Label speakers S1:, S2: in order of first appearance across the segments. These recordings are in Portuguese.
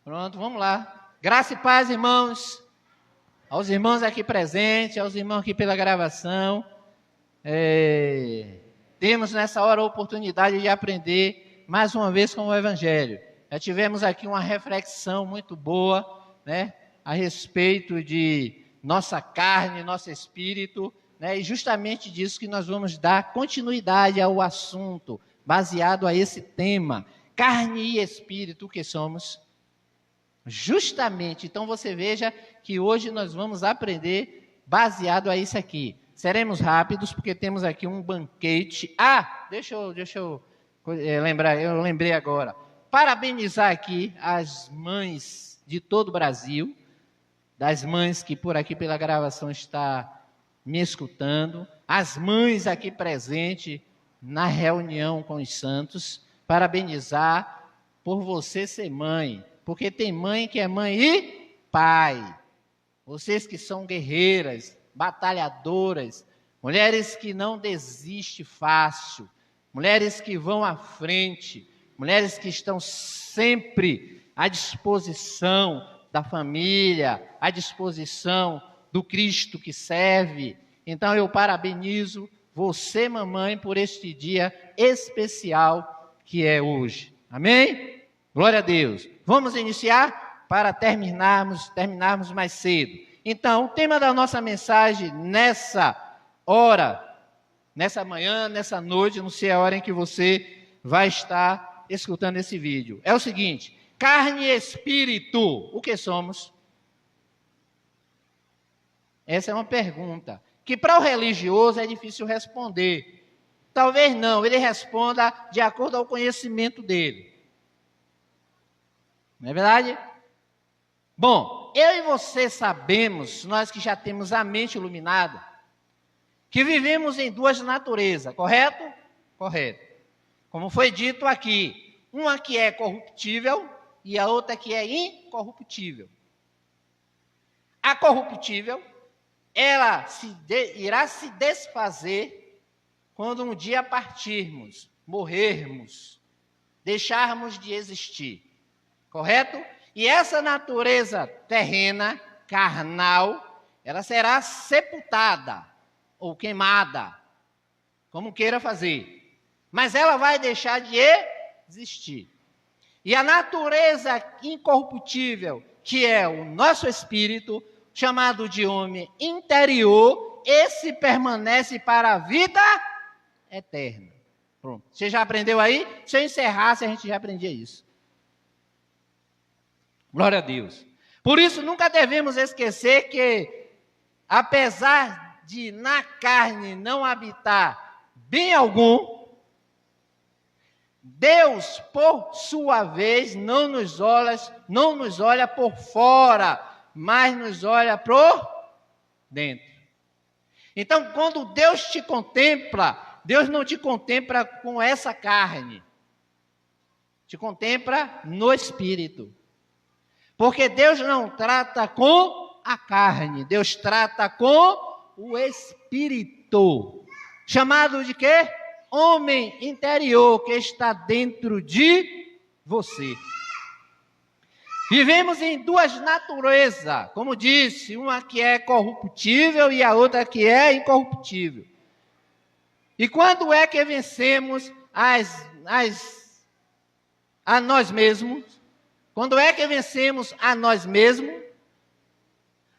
S1: Pronto, vamos lá. Graça e paz, irmãos. Aos irmãos aqui presentes, aos irmãos aqui pela gravação. Temos nessa hora a oportunidade de aprender mais uma vez com o Evangelho. Já tivemos aqui uma reflexão muito boa, né, a respeito de nossa carne, nosso espírito, né, e justamente disso que nós vamos dar continuidade ao assunto, baseado a esse tema, carne e espírito, o que somos. Justamente, então você veja que hoje nós vamos aprender baseado a isso aqui. Seremos rápidos porque temos aqui um banquete. Deixa eu lembrar, eu lembrei agora. Parabenizar aqui as mães de todo o Brasil, das mães que por aqui pela gravação está me escutando, as mães aqui presentes na reunião com os santos, parabenizar por você ser mãe. Porque tem mãe que é mãe e pai. Vocês que são guerreiras, batalhadoras, mulheres que não desistem fácil, mulheres que vão à frente, mulheres que estão sempre à disposição da família, à disposição do Cristo que serve. Então eu parabenizo você, mamãe, por este dia especial que é hoje. Amém? Glória a Deus. Vamos iniciar para terminarmos mais cedo. Então, o tema da nossa mensagem nessa hora, nessa manhã, nessa noite, não sei a hora em que você vai estar escutando esse vídeo, é o seguinte: carne e espírito, o que somos? Essa é uma pergunta que para o religioso é difícil responder. Talvez não, ele responda de acordo ao conhecimento dele. Não é verdade? Bom, eu e você sabemos, nós que já temos a mente iluminada, que vivemos em duas naturezas, correto? Correto. Como foi dito aqui, uma que é corruptível e a outra que é incorruptível. A corruptível, ela irá se desfazer quando um dia partirmos, morrermos, deixarmos de existir. Correto? E essa natureza terrena, carnal, ela será sepultada ou queimada, como queira fazer. Mas ela vai deixar de existir. E a natureza incorruptível, que é o nosso espírito, chamado de homem interior, esse permanece para a vida eterna. Pronto. Você já aprendeu aí? Se eu encerrasse, a gente já aprendia isso. Glória a Deus. Por isso, nunca devemos esquecer que, apesar de na carne não habitar bem algum, Deus, por sua vez, não nos olha por fora, mas nos olha por dentro. Então, quando Deus te contempla, Deus não te contempla com essa carne, te contempla no espírito. Porque Deus não trata com a carne, Deus trata com o espírito. Chamado de quê? Homem interior que está dentro de você. Vivemos em duas naturezas, como disse, uma que é corruptível e a outra que é incorruptível. E quando é que vencemos a nós mesmos? Quando é que vencemos a nós mesmos?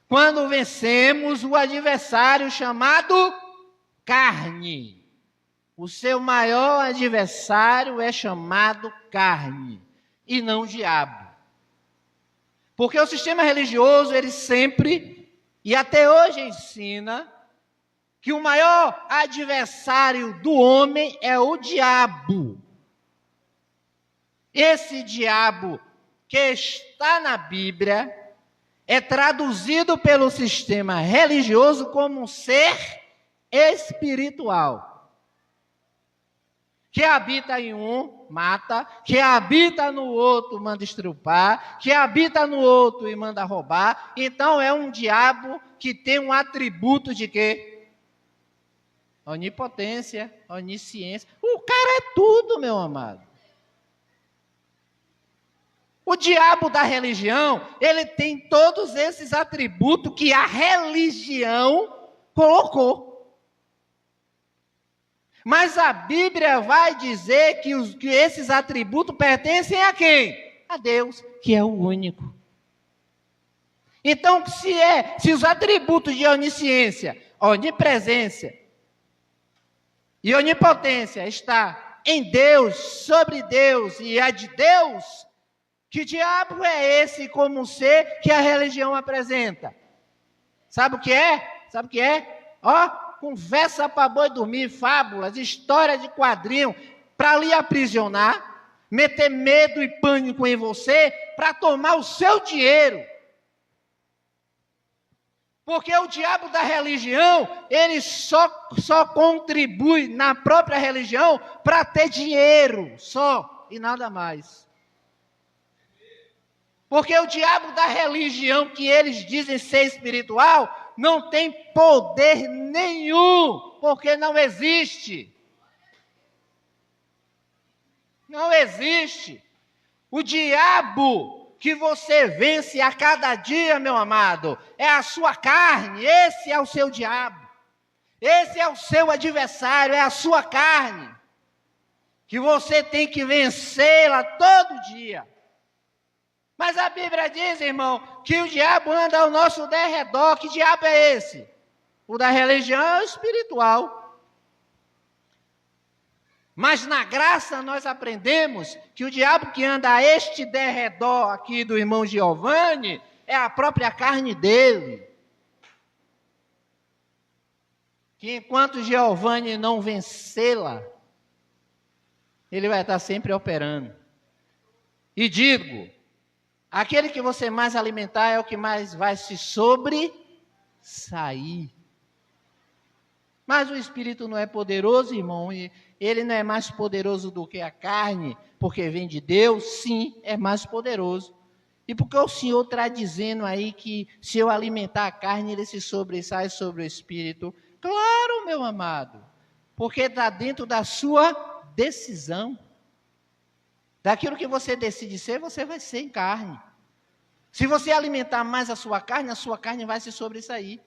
S1: Quando vencemos o adversário chamado carne. O seu maior adversário é chamado carne e não diabo. Porque o sistema religioso, ele sempre, e até hoje ensina, que o maior adversário do homem é o diabo. Esse diabo que está na Bíblia, é traduzido pelo sistema religioso como um ser espiritual. Que habita em um, mata, que habita no outro, manda estrupar, que habita no outro e manda roubar. Então é um diabo que tem um atributo de quê? Onipotência, onisciência. O cara é tudo, meu amado. O diabo da religião, ele tem todos esses atributos que a religião colocou. Mas a Bíblia vai dizer que esses atributos pertencem a quem? A Deus, que é o único. Então, se os atributos de onisciência, onipresença e onipotência está em Deus, sobre Deus e é de Deus, que diabo é esse como ser que a religião apresenta? Sabe o que é? Sabe o que é? Conversa para boi dormir, fábulas, história de quadrinho, para lhe aprisionar, meter medo e pânico em você, para tomar o seu dinheiro. Porque o diabo da religião, ele só contribui na própria religião para ter dinheiro, só, e nada mais. Porque o diabo da religião, que eles dizem ser espiritual, não tem poder nenhum, porque não existe. Não existe. O diabo que você vence a cada dia, meu amado, é a sua carne, esse é o seu diabo. Esse é o seu adversário, é a sua carne, que você tem que vencê-la todo dia. Mas a Bíblia diz, irmão, que o diabo anda ao nosso derredor. Que diabo é esse? O da religião é o espiritual. Mas na graça nós aprendemos que o diabo que anda a este derredor aqui do irmão Giovanni é a própria carne dele. Que enquanto Giovanni não vencê-la, ele vai estar sempre operando. E digo, aquele que você mais alimentar é o que mais vai se sobressair. Mas o Espírito não é poderoso, irmão, e ele não é mais poderoso do que a carne, porque vem de Deus, sim, é mais poderoso. E porque o Senhor está dizendo aí que se eu alimentar a carne, ele se sobressai sobre o Espírito? Claro, meu amado, porque está dentro da sua decisão. Daquilo que você decide ser, você vai ser em carne. Se você alimentar mais a sua carne vai se sobressair.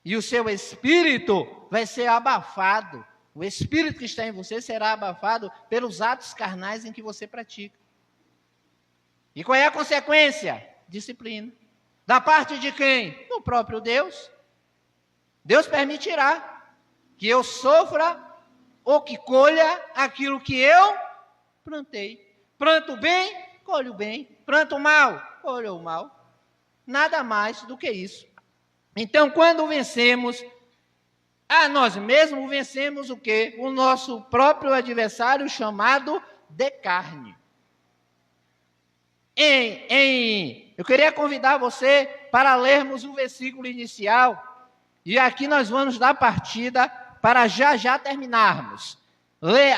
S1: E o seu espírito vai ser abafado. O espírito que está em você será abafado pelos atos carnais em que você pratica. E qual é a consequência? Disciplina. Da parte de quem? Do próprio Deus. Deus permitirá que eu sofra ou que colha aquilo que eu plantei. Planto bem, colho bem. Planto mal, colho o mal. Nada mais do que isso. Então, quando vencemos a nós mesmos, vencemos o quê? O nosso próprio adversário, chamado de carne. Eu queria convidar você para lermos o versículo inicial. E aqui nós vamos dar partida para já terminarmos.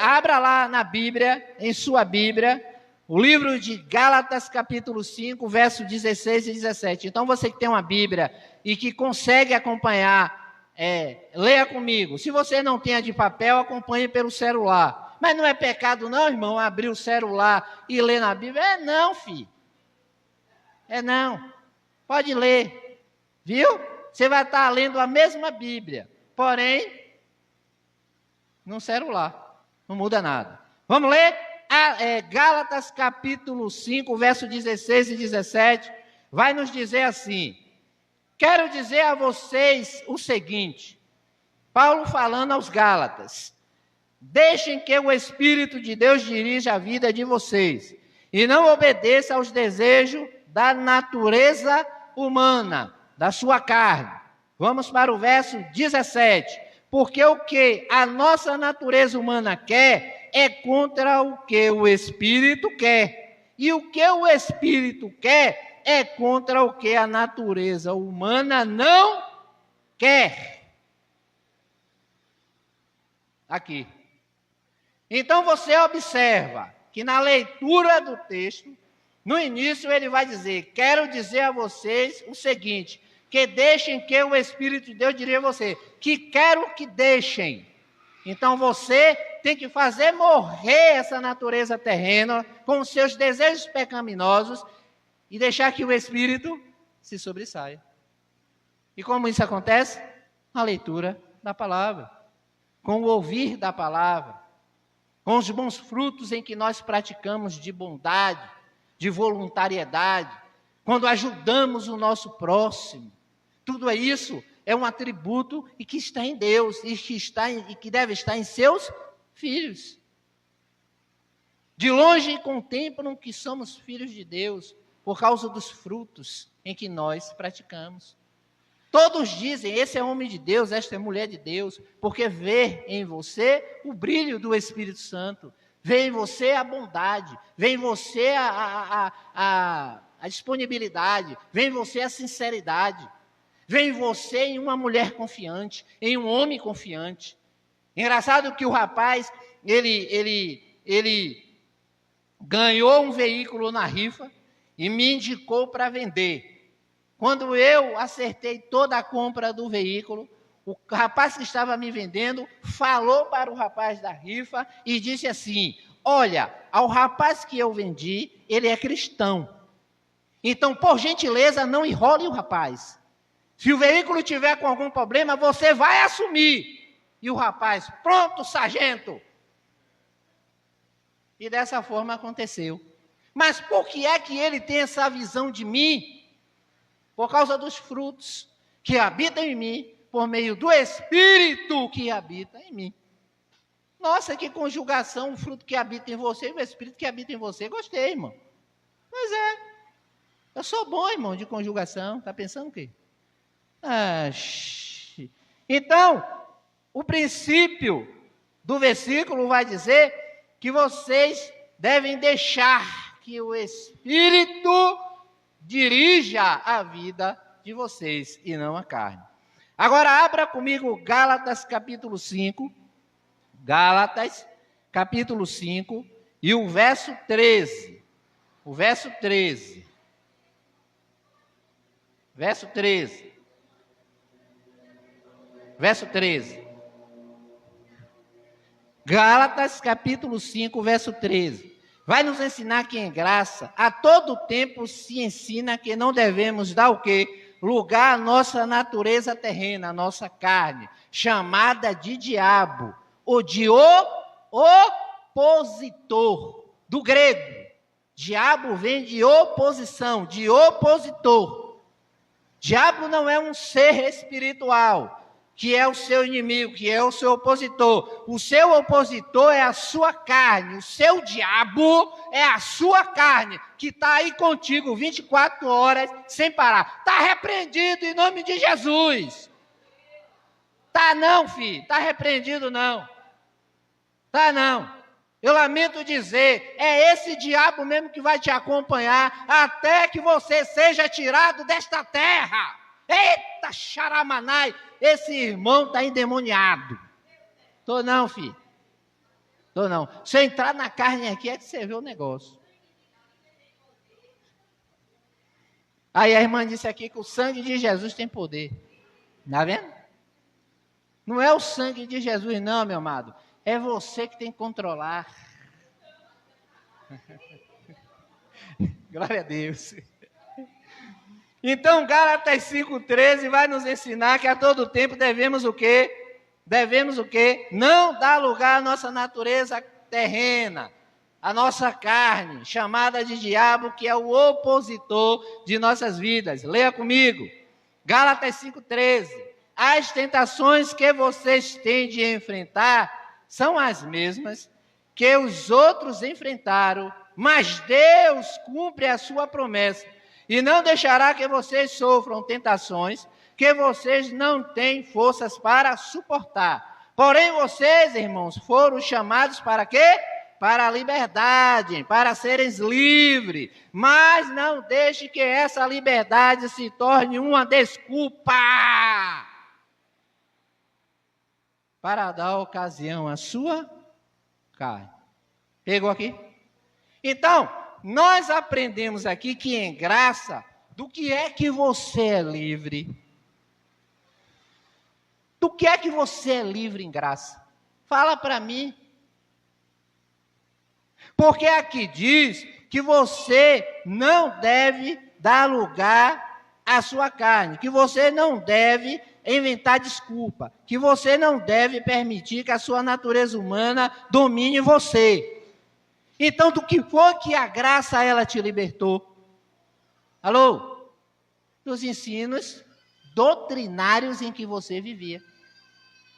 S1: Abra lá na Bíblia, em sua Bíblia, o livro de Gálatas, capítulo 5, versos 16 e 17. Então, você que tem uma Bíblia e que consegue acompanhar, leia comigo. Se você não tem a de papel, acompanhe pelo celular. Mas não é pecado não, irmão, abrir o celular e ler na Bíblia? Não, filho. Não. Pode ler. Viu? Você vai estar lendo a mesma Bíblia, porém, no celular. Não muda nada. Vamos ler? Gálatas capítulo 5, verso 16 e 17, vai nos dizer assim: quero dizer a vocês o seguinte, Paulo falando aos Gálatas, deixem que o Espírito de Deus dirija a vida de vocês, e não obedeça aos desejos da natureza humana, da sua carne. Vamos para o verso 17, porque o que a nossa natureza humana quer é contra o que o Espírito quer. E o que o Espírito quer é contra o que a natureza humana não quer. Aqui. Então você observa que na leitura do texto, no início ele vai dizer, quero dizer a vocês o seguinte, que deixem que o Espírito de Deus dirija você, que quero que deixem. Então você tem que fazer morrer essa natureza terrena com os seus desejos pecaminosos e deixar que o Espírito se sobressaia. E como isso acontece? Na leitura da palavra, com o ouvir da palavra, com os bons frutos em que nós praticamos de bondade, de voluntariedade, quando ajudamos o nosso próximo. Tudo isso é um atributo e que está em Deus e que deve estar em seus filhos. De longe contemplam que somos filhos de Deus por causa dos frutos em que nós praticamos. Todos dizem, esse é homem de Deus, esta é mulher de Deus, porque vê em você o brilho do Espírito Santo, vê em você a bondade, vê em você a disponibilidade, vê em você a sinceridade, vê em você em uma mulher confiante, em um homem confiante. Engraçado que o rapaz, ele ganhou um veículo na rifa e me indicou para vender. Quando eu acertei toda a compra do veículo, o rapaz que estava me vendendo falou para o rapaz da rifa e disse assim: olha, ao rapaz que eu vendi, ele é cristão. Então, por gentileza, não enrole o rapaz. Se o veículo tiver com algum problema, você vai assumir. E o rapaz, pronto, sargento. E dessa forma aconteceu. Mas por que é que ele tem essa visão de mim? Por causa dos frutos que habitam em mim, por meio do Espírito que habita em mim. Nossa, que conjugação, o fruto que habita em você e o Espírito que habita em você. Gostei, irmão. Pois é. Eu sou bom, irmão, de conjugação. Está pensando o quê? Então, o princípio do versículo vai dizer que vocês devem deixar que o Espírito dirija a vida de vocês e não a carne. Agora abra comigo Gálatas capítulo 5. Gálatas capítulo 5 e o verso 13. O verso 13. Verso 13. Verso 13. Gálatas capítulo 5, verso 13. Vai nos ensinar que em graça, a todo tempo se ensina que não devemos dar o quê? Lugar à nossa natureza terrena, à nossa carne, chamada de diabo, ou de opositor, do grego. Diabo vem de oposição, de opositor. Diabo não é um ser espiritual, que é o seu inimigo, que é o seu opositor. O seu opositor é a sua carne, o seu diabo é a sua carne, que está aí contigo 24 horas sem parar. Está repreendido em nome de Jesus. Tá não, filho, está repreendido não. Tá não. Eu lamento dizer, é esse diabo mesmo que vai te acompanhar até que você seja tirado desta terra. Eita, xaramanai, esse irmão está endemoniado. Tô não, filho. Tô não. Se eu entrar na carne aqui, é que você vê o negócio. Aí a irmã disse aqui que o sangue de Jesus tem poder. Está vendo? Não é o sangue de Jesus não, meu amado. É você que tem que controlar. Glória a Deus. Então, Gálatas 5,13 vai nos ensinar que a todo tempo devemos o quê? Devemos o quê? Não dar lugar à nossa natureza terrena, à nossa carne, chamada de diabo, que é o opositor de nossas vidas. Leia comigo. Gálatas 5,13. As tentações que vocês têm de enfrentar são as mesmas que os outros enfrentaram, mas Deus cumpre a sua promessa e não deixará que vocês sofram tentações que vocês não têm forças para suportar. Porém, vocês, irmãos, foram chamados para quê? Para a liberdade, para serem livres. Mas não deixe que essa liberdade se torne uma desculpa para dar ocasião à sua carne. Pegou aqui? Então, nós aprendemos aqui que em graça, do que é que você é livre? Do que é que você é livre em graça? Fala para mim. Porque aqui diz que você não deve dar lugar à sua carne, que você não deve inventar desculpa, que você não deve permitir que a sua natureza humana domine você. Então, do que foi que a graça ela te libertou? Alô? Dos ensinos doutrinários em que você vivia.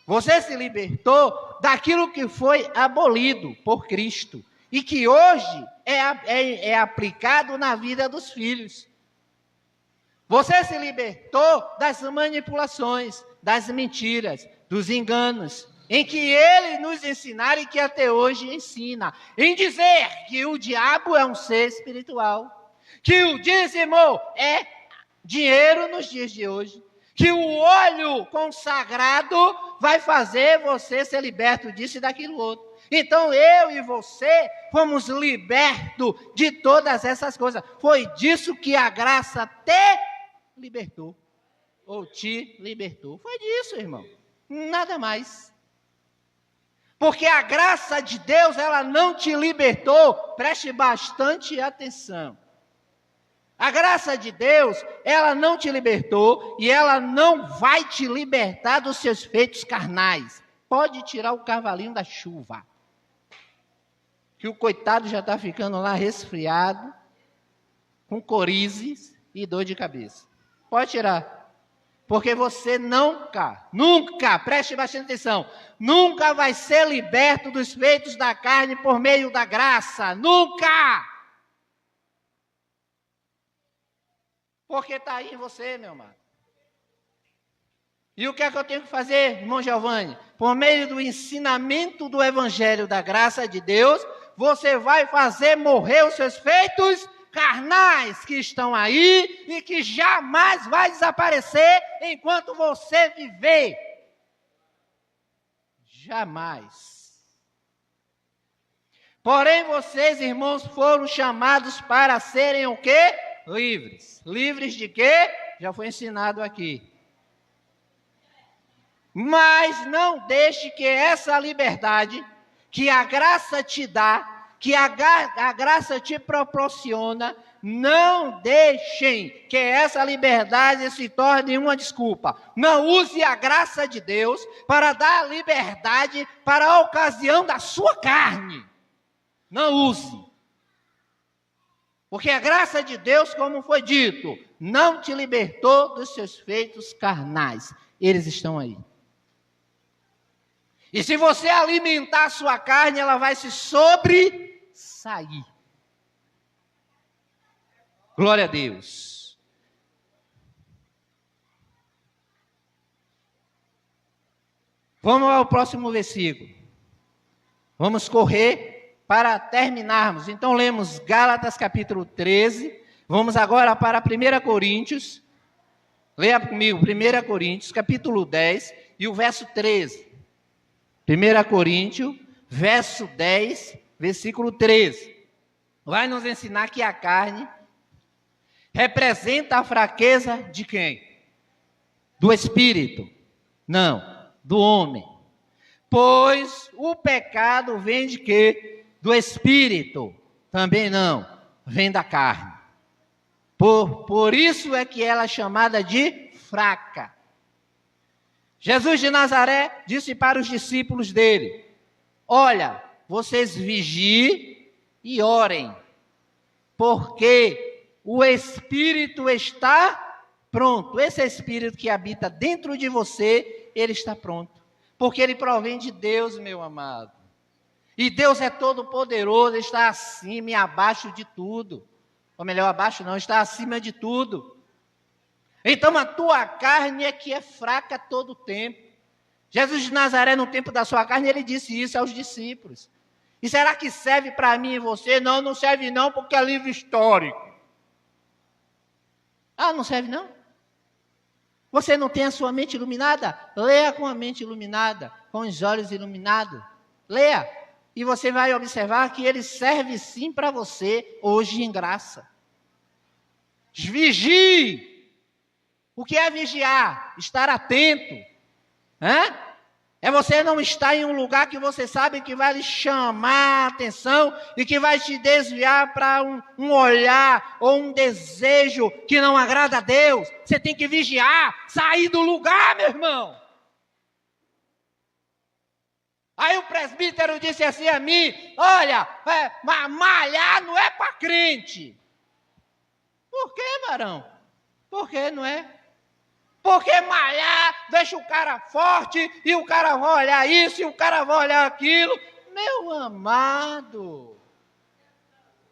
S1: Você se libertou daquilo que foi abolido por Cristo e que hoje é aplicado na vida dos filhos. Você se libertou das manipulações, das mentiras, dos enganos, em que ele nos ensinara e que até hoje ensina, em dizer que o diabo é um ser espiritual, que o dízimo é dinheiro nos dias de hoje, que o óleo consagrado vai fazer você ser liberto disso e daquilo outro. Então eu e você fomos libertos de todas essas coisas. Foi disso que a graça libertou, ou te libertou. Foi disso, irmão, nada mais. Porque a graça de Deus, ela não te libertou, preste bastante atenção. A graça de Deus, ela não te libertou e ela não vai te libertar dos seus feitos carnais. Pode tirar o cavalinho da chuva, que o coitado já está ficando lá resfriado, com corizes e dor de cabeça. Pode tirar. Porque você nunca, preste bastante atenção, nunca vai ser liberto dos feitos da carne por meio da graça. Nunca! Porque está aí em você, meu amado. E o que é que eu tenho que fazer, irmão Giovanni? Por meio do ensinamento do Evangelho da graça de Deus, você vai fazer morrer os seus feitos carnais que estão aí e que jamais vai desaparecer enquanto você viver. Jamais. Porém, vocês, irmãos, foram chamados para serem o quê? Livres. Livres de quê? Já foi ensinado aqui. Mas não deixe que essa liberdade que a graça te dá, que a graça te proporciona, não deixem que essa liberdade se torne uma desculpa. Não use a graça de Deus para dar liberdade para a ocasião da sua carne. Não use. Porque a graça de Deus, como foi dito, não te libertou dos seus feitos carnais. Eles estão aí. E se você alimentar a sua carne, ela vai se sobressair. Glória a Deus. Vamos ao próximo versículo. Vamos correr para terminarmos. Então lemos Gálatas capítulo 13. Vamos agora para 1 Coríntios. Leia comigo 1 Coríntios capítulo 10 e o verso 13. 1 Coríntios, verso 10, versículo 13. Vai nos ensinar que a carne representa a fraqueza de quem? Do espírito? Não, do homem. Pois o pecado vem de quê? Do espírito? Também não, vem da carne. Por isso é que ela é chamada de fraca. Jesus de Nazaré disse para os discípulos dele: olha, vocês vigiem e orem, porque o Espírito está pronto. Esse Espírito que habita dentro de você, ele está pronto, porque ele provém de Deus, meu amado. E Deus é todo poderoso, está acima e abaixo de tudo. Ou melhor, abaixo não, está acima de tudo. Então a tua carne é que é fraca todo o tempo. Jesus de Nazaré, no tempo da sua carne, ele disse isso aos discípulos. E será que serve para mim e você? Não, não serve não, porque é livro histórico. Ah, não serve não? Você não tem a sua mente iluminada? Leia com a mente iluminada, com os olhos iluminados. Leia, e você vai observar que ele serve sim para você, hoje em graça. Vigie. O que é vigiar? Estar atento. É você não estar em um lugar que você sabe que vai lhe chamar a atenção e que vai te desviar para um olhar ou um desejo que não agrada a Deus. Você tem que vigiar, sair do lugar, meu irmão. Aí o presbítero disse assim a mim: olha, malhar não é para crente. Por que, varão? Por que não é? Porque malhar deixa o cara forte, e o cara vai olhar isso, e o cara vai olhar aquilo. Meu amado,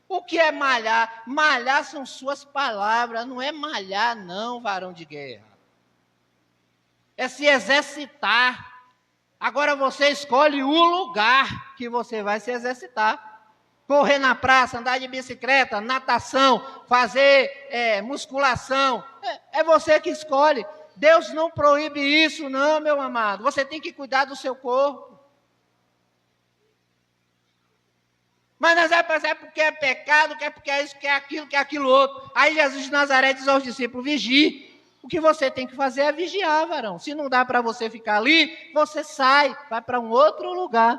S1: o que é malhar? Malhar são suas palavras, não é malhar não, varão de guerra. É se exercitar. Agora você escolhe o lugar que você vai se exercitar. Correr na praça, andar de bicicleta, natação, fazer musculação. É você que escolhe. Deus não proíbe isso não, meu amado. Você tem que cuidar do seu corpo. Mas nós vamos pensar porque é pecado, que é porque é isso, que é aquilo outro. Aí Jesus de Nazaré diz aos discípulos: vigie. O que você tem que fazer é vigiar, varão. Se não dá para você ficar ali, você sai, vai para um outro lugar.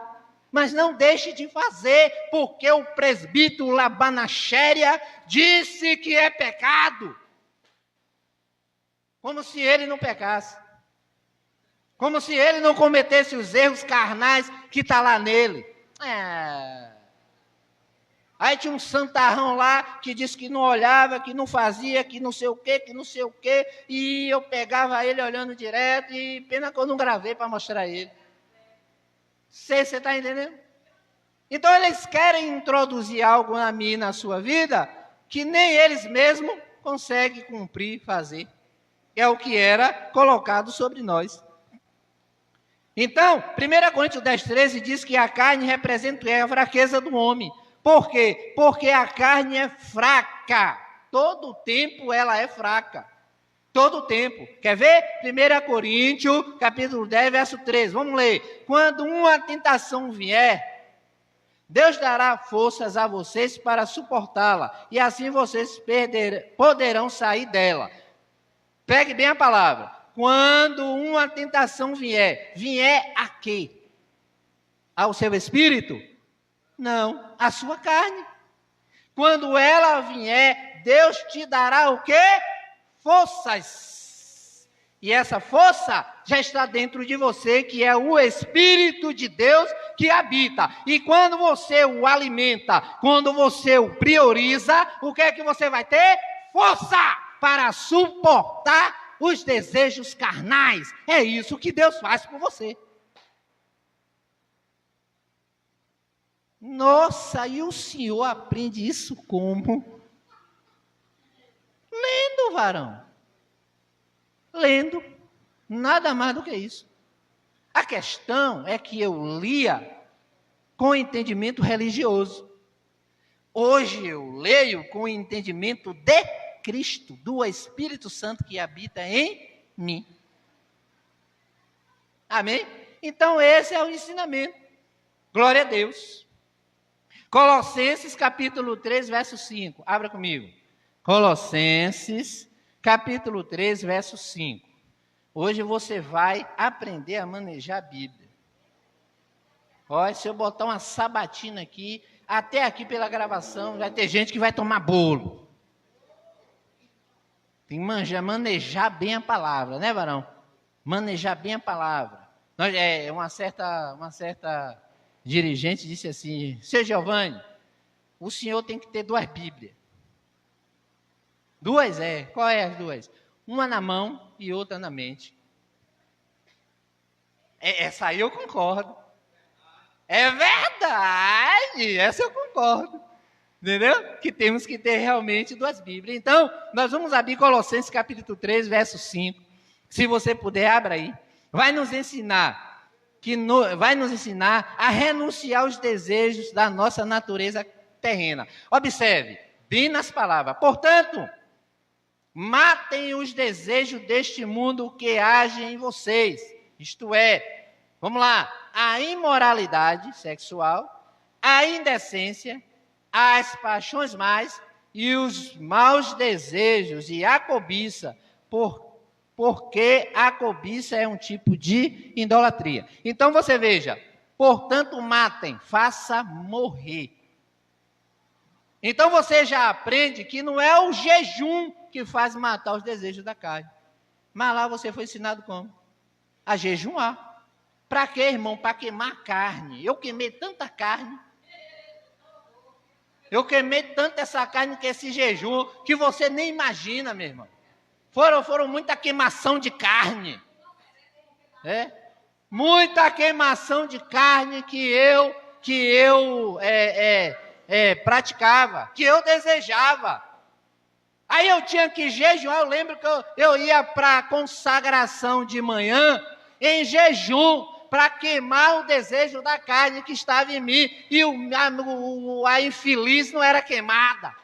S1: Mas não deixe de fazer, porque o presbítero Labanachéria disse que é pecado. Como se ele não pecasse. Como se ele não cometesse os erros carnais que está lá nele. Aí tinha um santarrão lá que disse que não olhava, que não fazia, que não sei o quê, e eu pegava ele olhando direto, e pena que eu não gravei para mostrar ele. Você está entendendo? Então eles querem introduzir algo na minha e na sua vida, que nem eles mesmos conseguem cumprir, fazer. É o que era colocado sobre nós. Então, 1 Coríntios 10:13 diz que a carne representa a fraqueza do homem. Por quê? Porque a carne é fraca. Todo o tempo ela é fraca. Todo o tempo. Quer ver? 1 Coríntios, capítulo 10, verso 13. Vamos ler. Quando uma tentação vier, Deus dará forças a vocês para suportá-la. E assim vocês poderão sair dela. Pegue bem a palavra. Quando uma tentação vier a quê? Ao seu espírito? Não, a sua carne. Quando ela vier, Deus te dará o quê? Forças. E essa força já está dentro de você, que é o Espírito de Deus que habita. E quando você o alimenta, quando você o prioriza, o que é que você vai ter? Força para suportar os desejos carnais. É isso que Deus faz por você. Nossa, e o senhor aprende isso como? Lendo, varão. Lendo. Nada mais do que isso. A questão é que eu lia com entendimento religioso. Hoje eu leio com entendimento de Cristo, do Espírito Santo que habita em mim. Amém? Então esse é o ensinamento. Glória a Deus. Colossenses capítulo 3, verso 5. Abra comigo. Colossenses capítulo 3, verso 5. Hoje você vai aprender a manejar a Bíblia. Olha, se eu botar uma sabatina aqui, até aqui pela gravação, vai ter gente que vai tomar bolo. Tem que manejar bem a palavra, né, varão? Manejar bem a palavra. Uma certa dirigente disse assim: seu Giovanni, o senhor tem que ter 2 Bíblias. 2 Qual é as 2? Uma na mão e outra na mente. Essa aí eu concordo. É verdade, essa eu concordo. Entendeu? Que temos que ter realmente 2 Bíblias. Então, nós vamos abrir Colossenses capítulo 3, verso 5. Se você puder, abra aí. Vai nos ensinar a renunciar aos desejos da nossa natureza terrena. Observe, bem nas palavras. Portanto, matem os desejos deste mundo que agem em vocês. Isto é, vamos lá, a imoralidade sexual, a indecência, as paixões más e os maus desejos e a cobiça, porque a cobiça é um tipo de idolatria. Então você veja, portanto matem, faça morrer. Então você já aprende que não é o jejum que faz matar os desejos da carne. Mas lá você foi ensinado como? A jejuar. Para quê, irmão? Para queimar carne. Eu queimei tanta carne. Eu queimei tanto essa carne que esse jejum, que você nem imagina, meu irmão. Foram muita queimação de carne. Muita queimação de carne que eu praticava, que eu desejava. Aí eu tinha que jejuar. Eu lembro que eu ia para a consagração de manhã em jejum, para queimar o desejo da carne que estava em mim, e a infeliz não era queimada.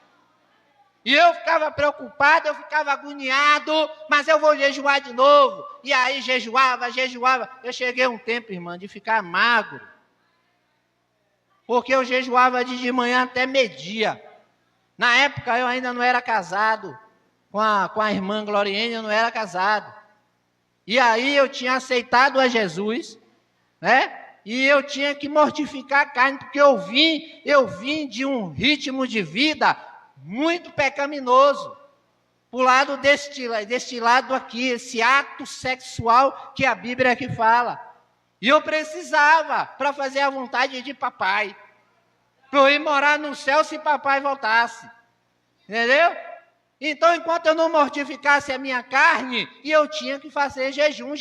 S1: E eu ficava preocupado, eu ficava agoniado, mas eu vou jejuar de novo. E aí jejuava. Eu cheguei a um tempo, irmã, de ficar magro, porque eu jejuava de manhã até meio-dia. Na época eu ainda não era casado com a irmã Gloriene, eu não era casado. E aí eu tinha aceitado a Jesus, né? E eu tinha que mortificar a carne, porque eu vim de um ritmo de vida muito pecaminoso, por lado deste lado aqui, esse ato sexual que a Bíblia aqui fala. E eu precisava, para fazer a vontade de papai, para eu ir morar no céu se papai voltasse. Entendeu? Então, enquanto eu não mortificasse a minha carne, eu tinha que fazer jejum.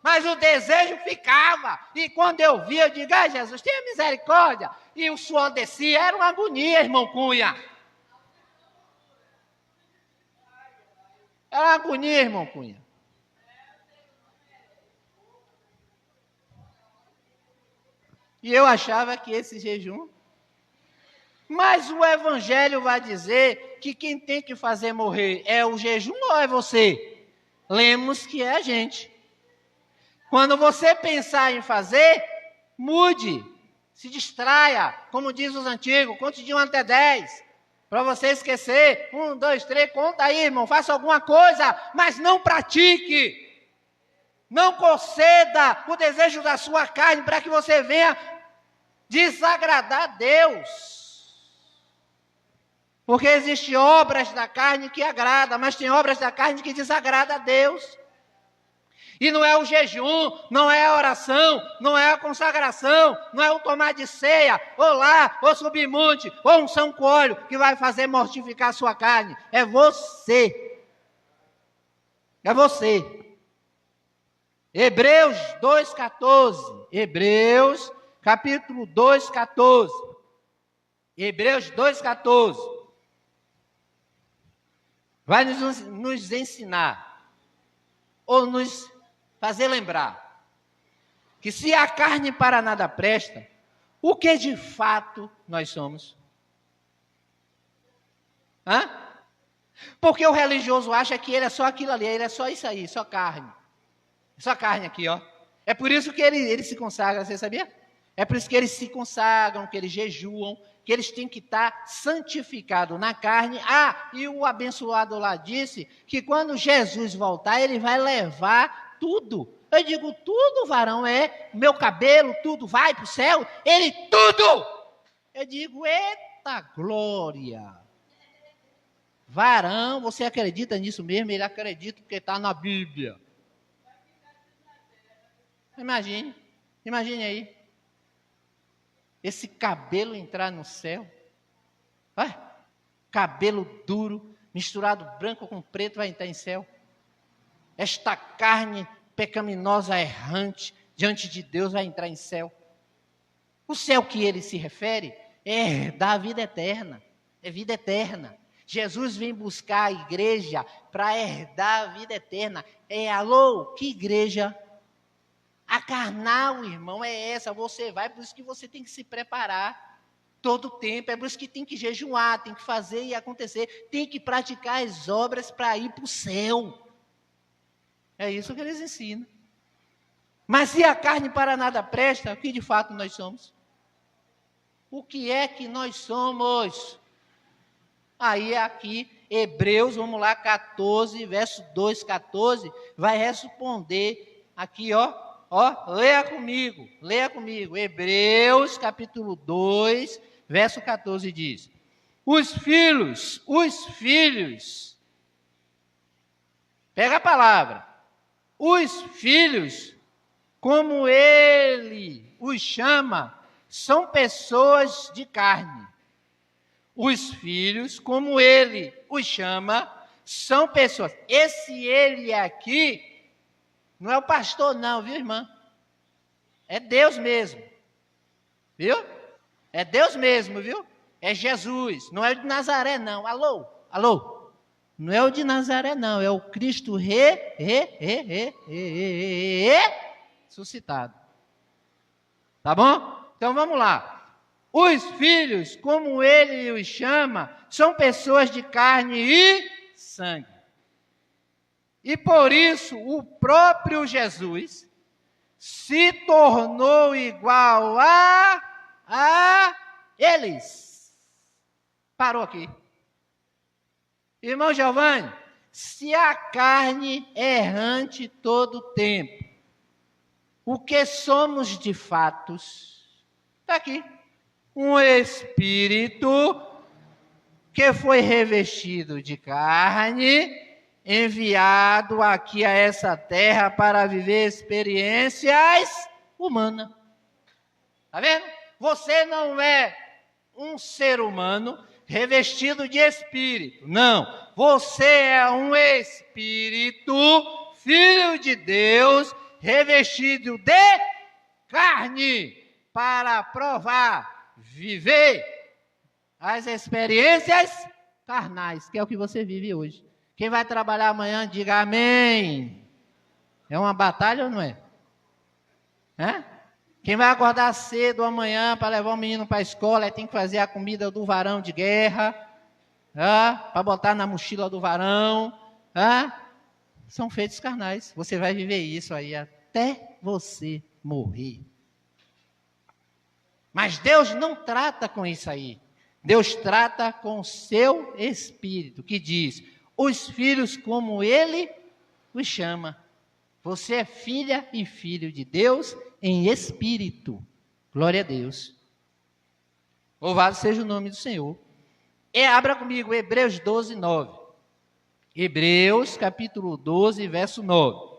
S1: Mas o desejo ficava. E quando eu via, eu digo, Jesus, tenha misericórdia. E o suor descia, era uma agonia, irmão Cunha. Era uma agonia, irmão Cunha. E eu achava que esse jejum... Mas o Evangelho vai dizer que quem tem que fazer morrer é o jejum ou é você? Lemos que é a gente. Quando você pensar em fazer, mude, se distraia, como diz os antigos, conte de 1 até 10, para você esquecer. 1, 2, 3, conta aí, irmão, faça alguma coisa, mas não pratique. Não conceda o desejo da sua carne para que você venha desagradar a Deus. Porque existem obras da carne que agradam, mas tem obras da carne que desagradam a Deus. E não é o jejum, não é a oração, não é a consagração, não é o tomar de ceia, ou lá, ou subir monte, ou unção com óleo, que vai fazer mortificar a sua carne. É você. É você. Hebreus 2,14. Hebreus, capítulo 2,14. Hebreus 2,14. Vai nos ensinar, ou nos fazer lembrar, que se a carne para nada presta, o que de fato nós somos? Porque o religioso acha que ele é só aquilo ali, ele é só isso aí, só carne. Só carne aqui, ó. É por isso que ele se consagra, você sabia? É por isso que eles se consagram, que eles jejuam, que eles têm que estar santificados na carne. E o abençoado lá disse que quando Jesus voltar, ele vai levar tudo. Eu digo, tudo, varão, meu cabelo, tudo vai para o céu? Ele, tudo! Eu digo, eita glória! Varão, você acredita nisso mesmo? Ele acredita porque está na Bíblia. Imagine aí. Esse cabelo entrar no céu. Cabelo duro, misturado branco com preto, vai entrar em céu. Esta carne pecaminosa, errante, diante de Deus, vai entrar em céu. O céu que ele se refere é da vida eterna. É vida eterna. Jesus vem buscar a igreja para herdar a vida eterna. Alô, que igreja? A carnal, irmão, é essa. Você vai, por isso que você tem que se preparar todo o tempo. É por isso que tem que jejuar, tem que fazer e acontecer. Tem que praticar as obras para ir para o céu. É isso que eles ensinam. Mas se a carne para nada presta, o que de fato nós somos? O que é que nós somos? Aí aqui Hebreus, vamos lá, 14, verso 2, 14, vai responder aqui, leia comigo. Hebreus, capítulo 2, verso 14 diz: os filhos, pega a palavra, os filhos, como ele os chama, são pessoas de carne. Os filhos, como ele os chama, são pessoas. Esse ele aqui, não é o pastor não, viu, irmã? É Deus mesmo, viu? É Deus mesmo, viu? É Jesus, não é o de Nazaré não. Alô? Não é o de Nazaré não, é o Cristo ressuscitado. Tá bom? Então vamos lá. Os filhos, como ele os chama, são pessoas de carne e sangue. E por isso o próprio Jesus se tornou igual a eles. Parou aqui. Irmão Giovanni, se a carne é errante todo o tempo, o que somos de fatos? Está aqui. Um espírito que foi revestido de carne, enviado aqui a essa terra para viver experiências humanas. Está vendo? Você não é um ser humano revestido de espírito. Não. Você é um espírito, filho de Deus, revestido de carne, para provar, viver as experiências carnais, que é o que você vive hoje. Quem vai trabalhar amanhã, diga amém. É uma batalha ou não é? Quem vai acordar cedo amanhã para levar o menino para a escola, tem que fazer a comida do varão de guerra, para botar na mochila do varão. São feitos carnais. Você vai viver isso aí até você morrer. Mas Deus não trata com isso aí. Deus trata com o seu espírito, que diz: os filhos como ele os chama. Você é filha e filho de Deus em espírito. Glória a Deus. Louvado seja o nome do Senhor. Abra comigo Hebreus 12, 9. Hebreus capítulo 12, verso 9.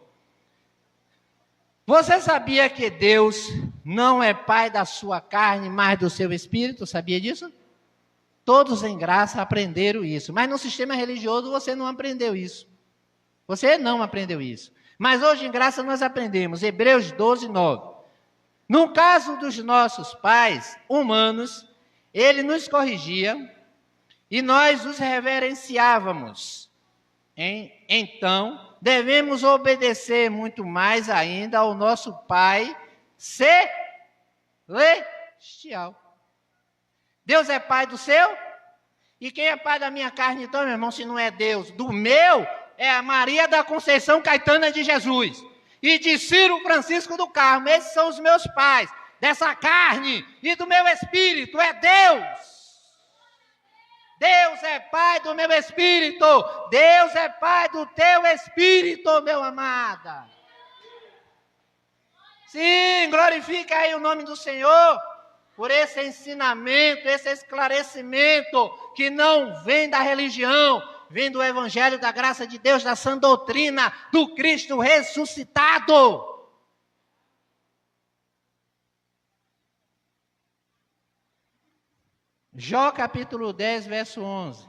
S1: Você sabia que Deus não é pai da sua carne, mas do seu espírito? Sabia disso? Todos em graça aprenderam isso. Mas no sistema religioso você não aprendeu isso. Você não aprendeu isso. Mas hoje em graça nós aprendemos. Hebreus 12, 9. No caso dos nossos pais humanos, ele nos corrigia e nós os reverenciávamos. Então, devemos obedecer muito mais ainda ao nosso Pai celestial. Deus é pai do seu? E quem é pai da minha carne então, meu irmão, se não é Deus? Do meu é a Maria da Conceição Caetana de Jesus e de Ciro Francisco do Carmo. Esses são os meus pais, dessa carne e do meu espírito, é Deus. Deus é pai do meu espírito. Deus é pai do teu espírito, meu amado. Sim, glorifica aí o nome do Senhor por esse ensinamento, esse esclarecimento que não vem da religião, vem do Evangelho da graça de Deus, da sã doutrina do Cristo ressuscitado. Jó capítulo 10, verso 11.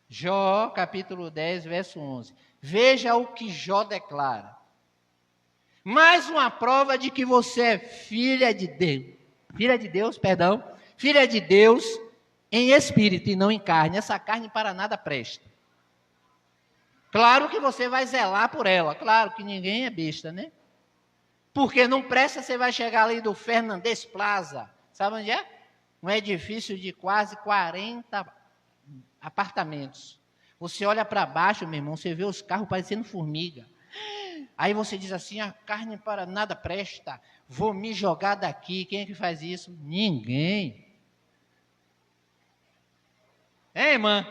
S1: Jó capítulo 10, verso 11. Veja o que Jó declara. Mais uma prova de que você é filha de Deus. Filha de Deus em espírito e não em carne. Essa carne para nada presta. Claro que você vai zelar por ela. Claro que ninguém é besta, né? Porque não presta, você vai chegar ali do Fernandes Plaza. Sabe onde é? Um edifício de quase 40 apartamentos. Você olha para baixo, meu irmão, você vê os carros parecendo formiga. Aí você diz assim, a carne para nada presta, vou me jogar daqui. Quem é que faz isso? Ninguém. Irmã?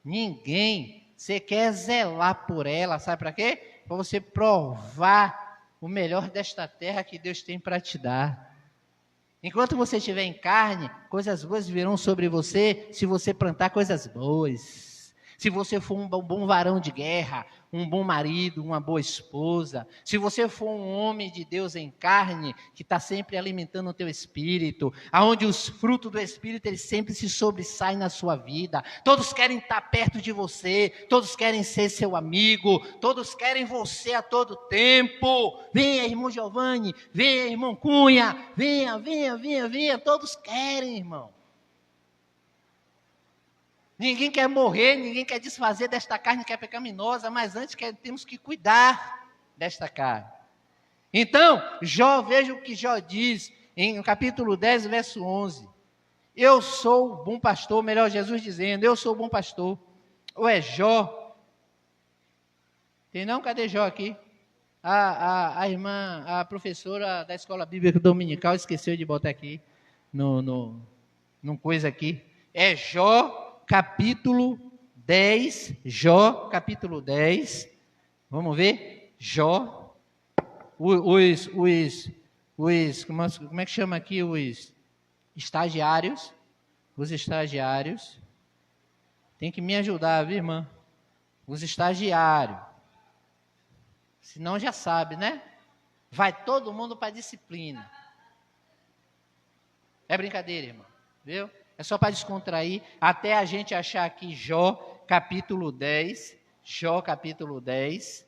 S1: Ninguém. Você quer zelar por ela, sabe para quê? Para você provar o melhor desta terra que Deus tem para te dar. Enquanto você estiver em carne, coisas boas virão sobre você se você plantar coisas boas. Se você for um bom varão de guerra, um bom marido, uma boa esposa, se você for um homem de Deus em carne, que está sempre alimentando o teu espírito, aonde os frutos do espírito, eles sempre se sobressaem na sua vida, todos querem estar perto de você, todos querem ser seu amigo, todos querem você a todo tempo. Venha, irmão Giovanni, venha, irmão Cunha, venha, todos querem, irmão. Ninguém quer morrer, ninguém quer desfazer desta carne que é pecaminosa, mas antes temos que cuidar desta carne. Então, veja o que Jó diz em capítulo 10, verso 11. Eu sou o bom pastor, melhor, Jesus dizendo, eu sou o bom pastor. Ou é Jó? Tem não? Cadê Jó aqui? A irmã, a professora da escola bíblica dominical esqueceu de botar aqui, num coisa aqui. É Jó, capítulo 10, Jó, capítulo 10, vamos ver, Jó, como é que chama aqui os estagiários, tem que me ajudar, viu, irmã? Os estagiários, senão já sabe, né? Vai todo mundo para a disciplina. É brincadeira, irmão, viu? É só para descontrair, até a gente achar aqui Jó, capítulo 10. Jó, capítulo 10.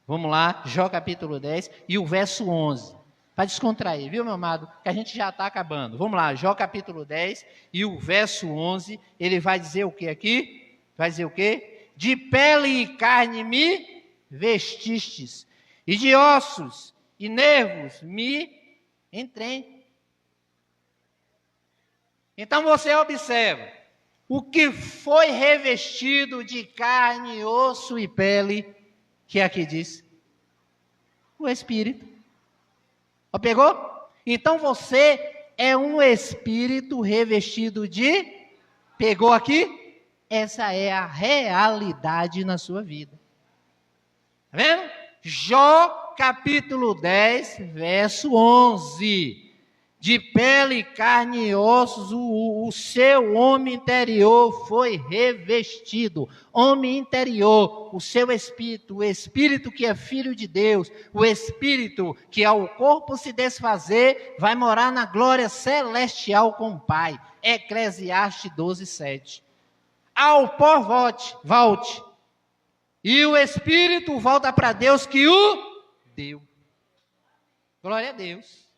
S1: Vamos lá, Jó, capítulo 10. E o verso 11. Para descontrair, viu, meu amado? Que a gente já está acabando. Vamos lá, Jó, capítulo 10. E o verso 11, ele vai dizer o que aqui? Vai dizer o quê? De pele e carne me vestistes, e de ossos e nervos me entrei. Então você observa, o que foi revestido de carne, osso e pele, que aqui diz? O Espírito. Pegou? Então você é um Espírito revestido de... Pegou aqui? Essa é a realidade na sua vida. Está vendo? Jó, capítulo 10, verso 11. De pele, carne e ossos, o seu homem interior foi revestido. Homem interior, o seu espírito, o espírito que é filho de Deus, o espírito que ao corpo se desfazer, vai morar na glória celestial com o Pai. Eclesiastes 12, 7. Ao pó volte. E o espírito volta para Deus que o deu. Glória a Deus.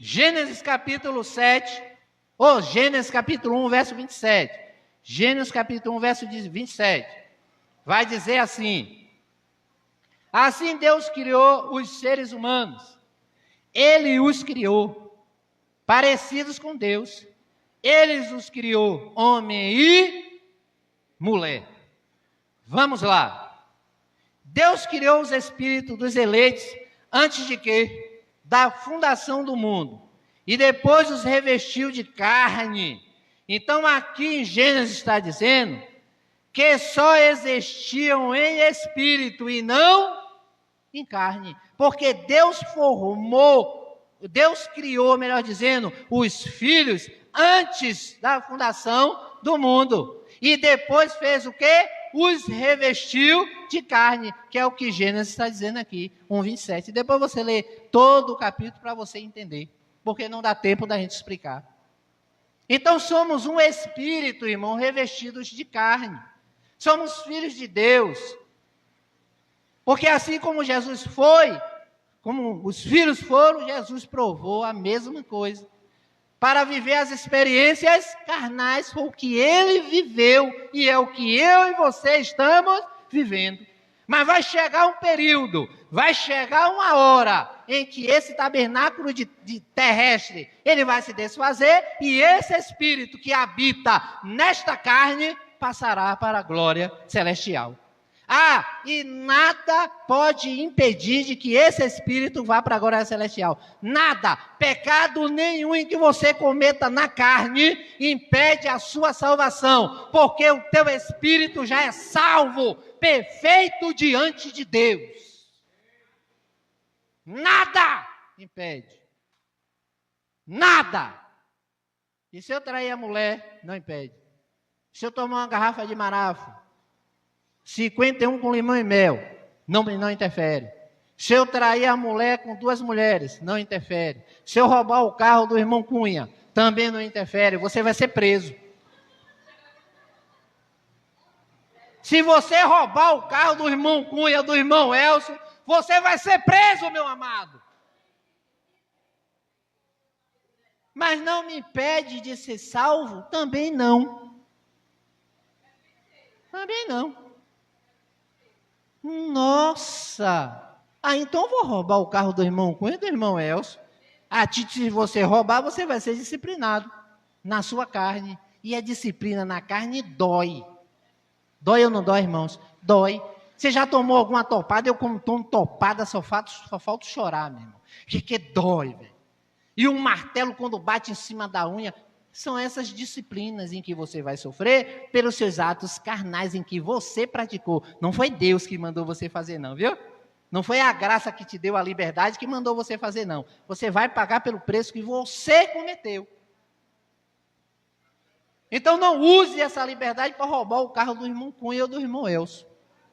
S1: Gênesis capítulo 7, Gênesis capítulo 1, verso 27. Gênesis capítulo 1, verso 27. Vai dizer assim: assim Deus criou os seres humanos. Ele os criou, parecidos com Deus. Ele os criou, homem e mulher. Vamos lá. Deus criou os espíritos dos eleitos antes de quê? Da fundação do mundo, e depois os revestiu de carne. Então aqui em Gênesis está dizendo que só existiam em espírito e não em carne, porque Deus criou, melhor dizendo, os filhos antes da fundação do mundo, e depois fez o quê? Os revestiu de carne, que é o que Gênesis está dizendo aqui, 1:27. Depois você lê todo o capítulo para você entender, porque não dá tempo da gente explicar. Então somos um espírito, irmão, revestidos de carne. Somos filhos de Deus. Porque assim como Jesus foi, como os filhos foram, Jesus provou a mesma coisa. Para viver as experiências carnais, foi o que ele viveu, e é o que eu e você estamos vivendo. Mas vai chegar um período, vai chegar uma hora, em que esse tabernáculo de terrestre, ele vai se desfazer, e esse Espírito que habita nesta carne, passará para a glória celestial. E nada pode impedir de que esse espírito vá para a glória celestial. Nada, pecado nenhum em que você cometa na carne impede a sua salvação, porque o teu espírito já é salvo, perfeito diante de Deus. Nada impede. Nada. E se eu trair a mulher, não impede. Se eu tomar uma garrafa de marafo, 51 com limão e mel, não interfere. Se eu trair a mulher com 2 mulheres, não interfere. Se eu roubar o carro do irmão Cunha, também não interfere. Você vai ser preso. Se você roubar o carro do irmão Cunha, do irmão Elcio, você vai ser preso, meu amado. Mas não me impede de ser salvo? Também não. Também não. Nossa! Então eu vou roubar o carro do irmão Cunha e do irmão Elcio. Se você roubar, você vai ser disciplinado na sua carne. E a disciplina na carne dói. Dói ou não dói, irmãos? Dói. Você já tomou alguma topada? Eu, como tomo topada, só falta chorar, meu irmão. Porque dói, velho. E um martelo, quando bate em cima da unha, são essas disciplinas em que você vai sofrer pelos seus atos carnais em que você praticou. Não foi Deus que mandou você fazer, não, viu? Não foi a graça que te deu a liberdade que mandou você fazer, não. Você vai pagar pelo preço que você cometeu. Então não use essa liberdade para roubar o carro do irmão Cunha ou do irmão Elcio.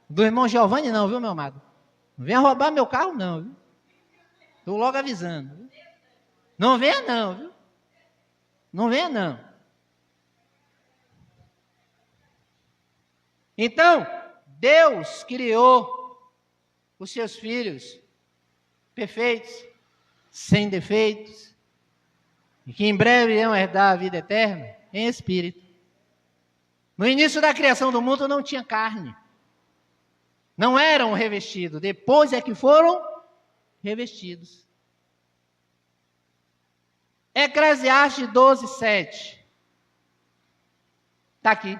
S1: Do irmão Giovanni não, viu, meu amado? Não venha roubar meu carro, não, viu? Estou logo avisando. Viu? Não venha, não, viu? Não venha, não. Então, Deus criou os seus filhos perfeitos, sem defeitos, e que em breve iam herdar a vida eterna em espírito. No início da criação do mundo não tinha carne. Não eram revestidos. Depois é que foram revestidos. Eclesiastes 12:7. Está aqui.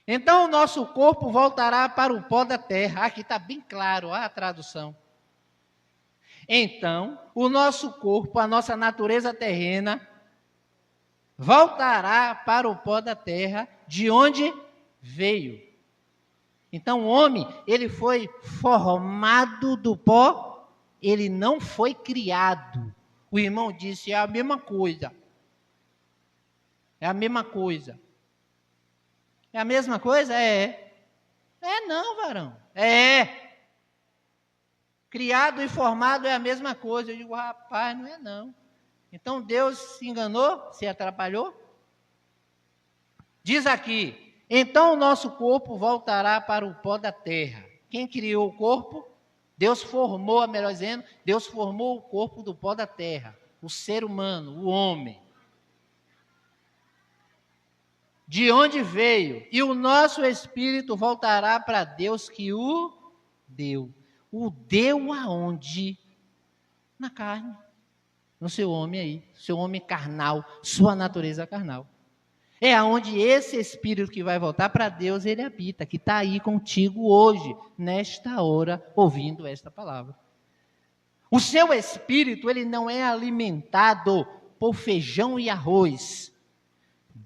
S1: Então o nosso corpo voltará para o pó da terra. Aqui está bem claro a tradução. Então, o nosso corpo, a nossa natureza terrena, voltará para o pó da terra, de onde veio. Então o homem, ele foi formado do pó, ele não foi criado. O irmão disse, é a mesma coisa. É a mesma coisa. É a mesma coisa? É. É não, varão. É. Criado e formado é a mesma coisa. Eu digo, rapaz, não é não. Então Deus se enganou, se atrapalhou? Diz aqui, então o nosso corpo voltará para o pó da terra. Quem criou o corpo? Deus formou, melhor dizendo, Deus formou o corpo do pó da terra. O ser humano, o homem. De onde veio? E o nosso espírito voltará para Deus que o deu. O deu aonde? Na carne. No seu homem aí, seu homem carnal, sua natureza carnal. É aonde esse espírito que vai voltar para Deus, ele habita, que está aí contigo hoje, nesta hora, ouvindo esta palavra. O seu espírito, ele não é alimentado por feijão e arroz,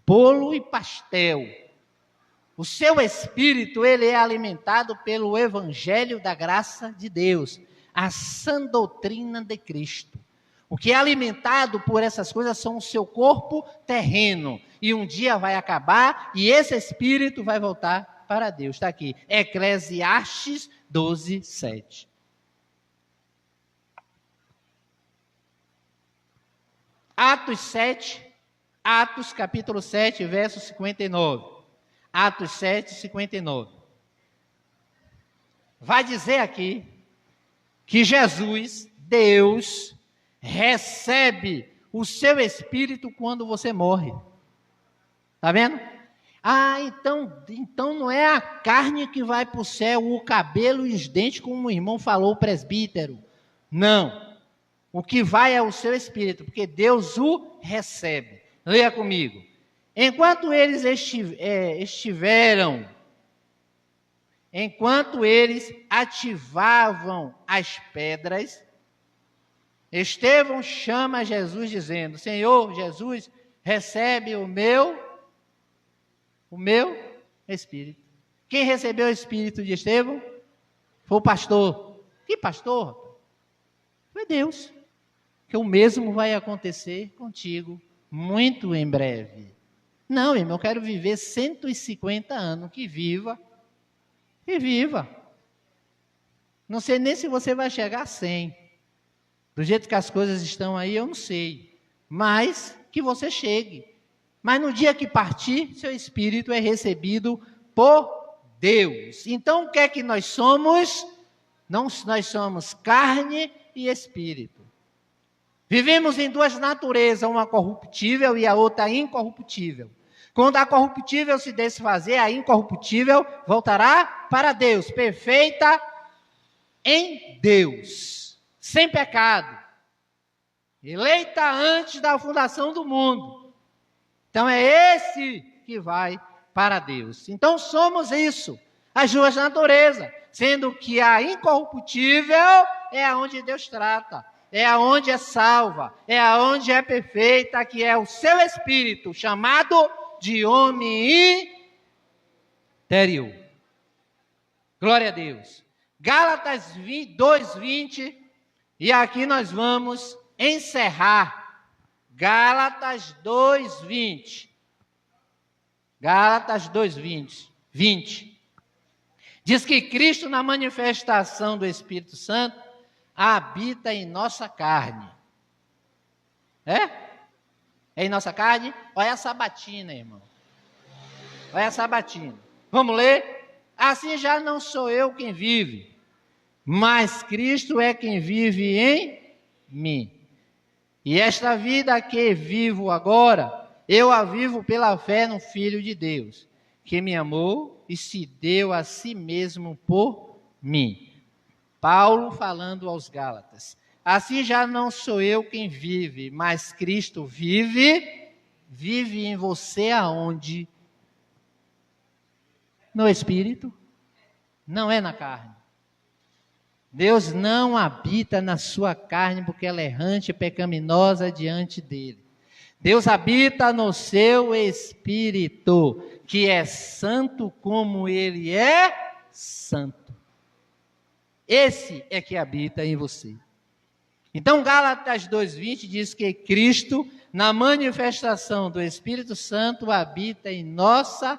S1: bolo e pastel. O seu espírito, ele é alimentado pelo evangelho da graça de Deus, a sã doutrina de Cristo. O que é alimentado por essas coisas são o seu corpo terreno. E um dia vai acabar e esse espírito vai voltar para Deus. Está aqui, Eclesiastes 12:7. Atos capítulo 7, verso 59. Atos 7, 59. Vai dizer aqui que Jesus, Deus, recebe o seu espírito quando você morre. Está vendo? Então não é a carne que vai para o céu, o cabelo e os dentes, como o irmão falou, o presbítero. Não. O que vai é o seu espírito, porque Deus o recebe. Leia comigo. Enquanto eles estiveram enquanto eles ativavam as pedras, Estevão chama Jesus dizendo: Senhor Jesus, recebe o meu espírito. Quem recebeu o espírito de Estevão? Foi o pastor. Que pastor? Foi Deus. Que o mesmo vai acontecer contigo muito em breve. Não, irmão, eu quero viver 150 anos. Que viva. Não sei nem se você vai chegar a 100. Do jeito que as coisas estão aí, eu não sei. Mas que você chegue. Mas no dia que partir, seu espírito é recebido por Deus. Então, o que é que nós somos? Nós somos carne e espírito. Vivemos em duas naturezas, uma corruptível e a outra incorruptível. Quando a corruptível se desfazer, a incorruptível voltará para Deus, perfeita em Deus, sem pecado, eleita antes da fundação do mundo. Então é esse que vai para Deus. Então somos isso, as duas naturezas, sendo que a incorruptível é aonde Deus trata. É aonde é salva, é aonde é perfeita, que é o seu espírito, chamado de homem interior. Glória a Deus. Gálatas 2:20, e aqui nós vamos encerrar. Gálatas 2:20. Gálatas 2:20. Diz que Cristo, na manifestação do Espírito Santo, habita em nossa carne. É em nossa carne? Olha a sabatina, irmão. Olha a sabatina. Vamos ler? Assim já não sou eu quem vive, mas Cristo é quem vive em mim. E esta vida que vivo agora, eu a vivo pela fé no Filho de Deus, que me amou e se deu a si mesmo por mim. Paulo falando aos Gálatas: assim já não sou eu quem vive, mas Cristo vive em você aonde? No Espírito, não é na carne. Deus não habita na sua carne porque ela é errante e pecaminosa diante dele. Deus habita no seu Espírito, que é santo como ele é santo. Esse é que habita em você. Então, Gálatas 2:20 diz que Cristo, na manifestação do Espírito Santo, habita em nosso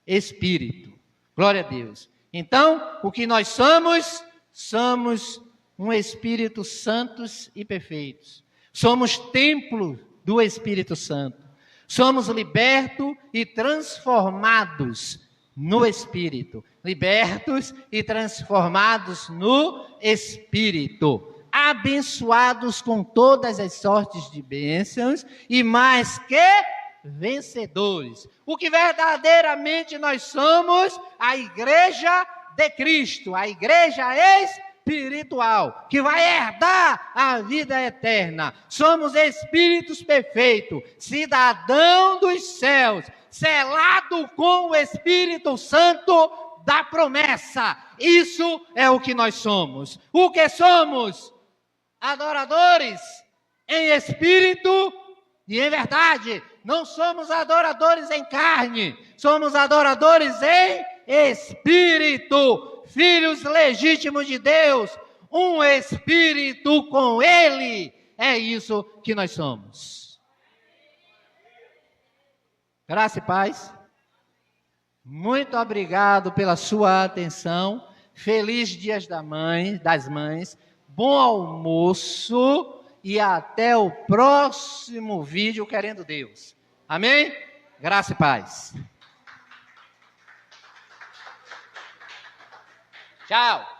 S1: espírito. Glória a Deus. Então, o que nós somos? Somos um Espírito santos e perfeitos. Somos templo do Espírito Santo. Somos libertos e transformados no Espírito. Libertos e transformados no Espírito. Abençoados com todas as sortes de bênçãos e mais que vencedores. O que verdadeiramente nós somos, a igreja de Cristo, a igreja espiritual, que vai herdar a vida eterna. Somos espíritos perfeitos, cidadão dos céus, selado com o Espírito Santo da promessa. Isso é o que nós somos. O que somos? Adoradores em espírito e em verdade. Não somos adoradores em carne, somos adoradores em espírito, filhos legítimos de Deus, um espírito com ele. É isso que nós somos. Graça e paz. Muito obrigado pela sua atenção. Feliz Dias das Mães. Bom almoço e até o próximo vídeo, querendo Deus. Amém? Graça e paz. Tchau.